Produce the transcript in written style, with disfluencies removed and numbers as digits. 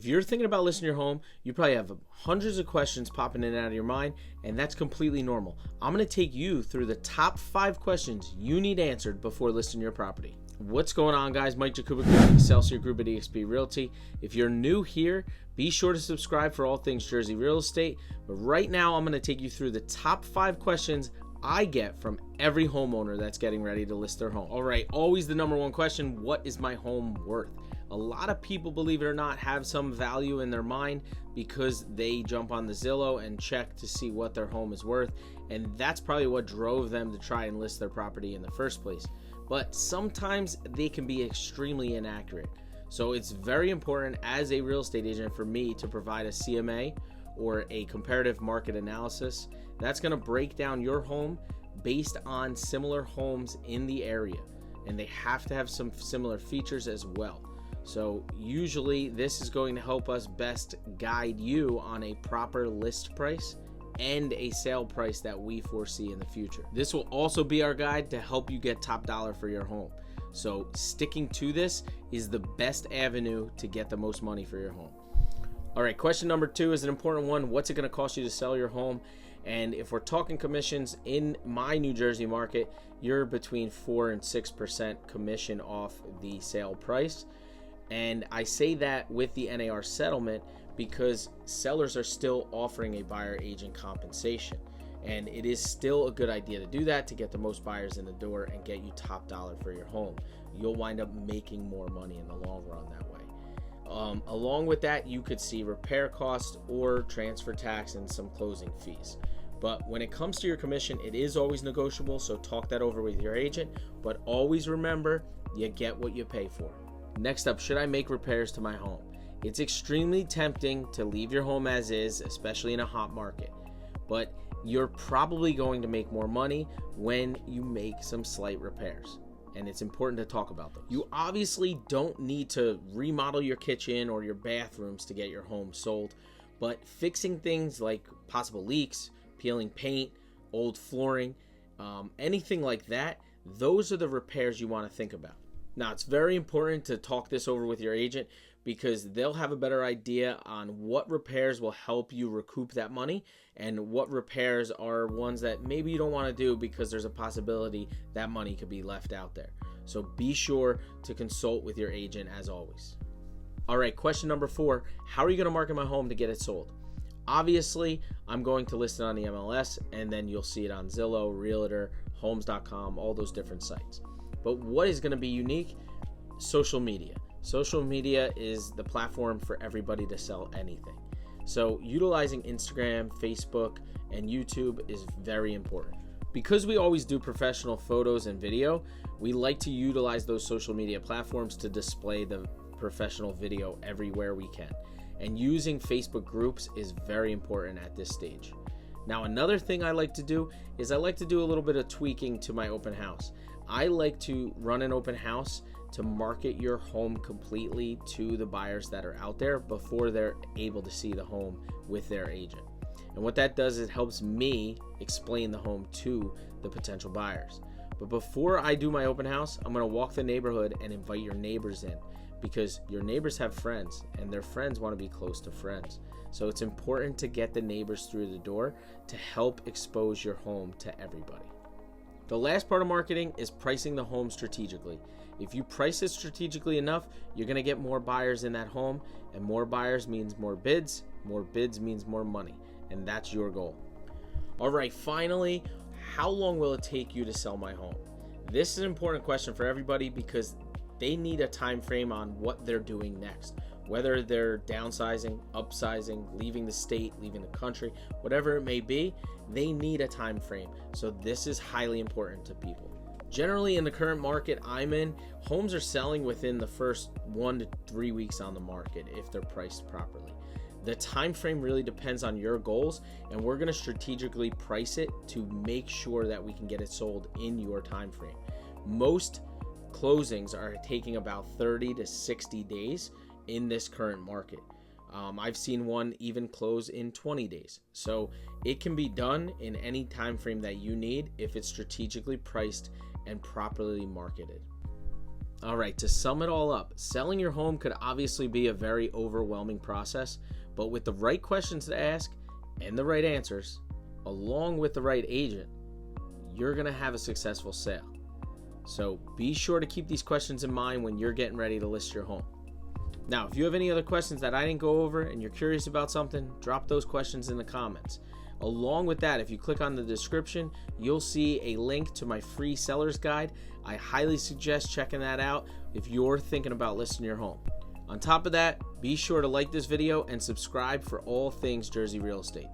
If you're thinking about listing your home, you probably have hundreds of questions popping in and out of your mind, and that's completely normal. I'm going to take you through the top 5 questions you need answered before listing your property. What's going on, guys? Mike Jakubic with Excelsior Group at eXp Realty. If you're new here, be sure to subscribe for all things Jersey real estate. But right now, I'm going to take you through the top 5 questions I get from every homeowner that's getting ready to list their home. All right, always the number one question: what is my home worth? A lot of people, believe it or not, have some value in their mind because they jump on the Zillow and check to see what their home is worth, and that's probably what drove them to try and list their property in the first place. But sometimes they can be extremely inaccurate. So it's very important as a real estate agent for me to provide a CMA or a comparative market analysis that's going to break down your home based on similar homes in the area, and they have to have some similar features as well. So usually this is going to help us best guide you on a proper list price and a sale price that we foresee in the future. This will also be our guide to help you get top dollar for your home. So sticking to this is the best avenue to get the most money for your home. All right, question number 2 is an important one. What's it going to cost you to sell your home? And if we're talking commissions in my New Jersey market, you're between 4 and 6% commission off the sale price. And I say that with the NAR settlement because sellers are still offering a buyer agent compensation. And it is still a good idea to do that to get the most buyers in the door and get you top dollar for your home. You'll wind up making more money in the long run that way. Along with that, you could see repair costs or transfer tax and some closing fees. But when it comes to your commission, it is always negotiable, so talk that over with your agent. But always remember, you get what you pay for. Next up, should I make repairs to my home? It's extremely tempting to leave your home as is, especially in a hot market. But you're probably going to make more money when you make some slight repairs. And it's important to talk about those. You obviously don't need to remodel your kitchen or your bathrooms to get your home sold, but fixing things like possible leaks, peeling paint, old flooring, anything like that, those are the repairs you want to think about. Now, it's very important to talk this over with your agent because they'll have a better idea on what repairs will help you recoup that money and what repairs are ones that maybe you don't want to do because there's a possibility that money could be left out there. So be sure to consult with your agent as always. All right, question number 4, how are you going to market my home to get it sold? Obviously, I'm going to list it on the MLS, and then you'll see it on Zillow, Realtor, Homes.com, all those different sites. But what is going to be unique? Social media. Social media is the platform for everybody to sell anything. So utilizing Instagram, Facebook, and YouTube is very important. Because we always do professional photos and video, we like to utilize those social media platforms to display the professional video everywhere we can. And using Facebook groups is very important at this stage. Now, another thing I like to do is I like to do a little bit of tweaking to my open house. I like to run an open house to market your home completely to the buyers that are out there before they're able to see the home with their agent. And what that does is it helps me explain the home to the potential buyers. But before I do my open house, I'm going to walk the neighborhood and invite your neighbors in because your neighbors have friends and their friends want to be close to friends. So it's important to get the neighbors through the door to help expose your home to everybody. The last part of marketing is pricing the home strategically. If you price it strategically enough, you're going to get more buyers in that home, and more buyers means more bids means more money, and that's your goal. All right, finally, how long will it take you to sell my home? This is an important question for everybody because they need a time frame on what they're doing next. Whether they're downsizing, upsizing, leaving the state, leaving the country, whatever it may be, they need a time frame. So this is highly important to people. Generally, in the current market I'm in, homes are selling within the first 1 to 3 weeks on the market if they're priced properly. The time frame really depends on your goals, and we're going to strategically price it to make sure that we can get it sold in your time frame. Most closings are taking about 30 to 60 days in this current market. I've seen one even close in 20 days. So it can be done in any time frame that you need if it's strategically priced and properly marketed. All right, to sum it all up, selling your home could obviously be a very overwhelming process, but with the right questions to ask and the right answers, along with the right agent, you're going to have a successful sale. So be sure to keep these questions in mind when you're getting ready to list your home. Now, if you have any other questions that I didn't go over and you're curious about something, drop those questions in the comments. Along with that, if you click on the description, you'll see a link to my free seller's guide. I highly suggest checking that out if you're thinking about listing your home. On top of that, be sure to like this video and subscribe for all things Jersey real estate.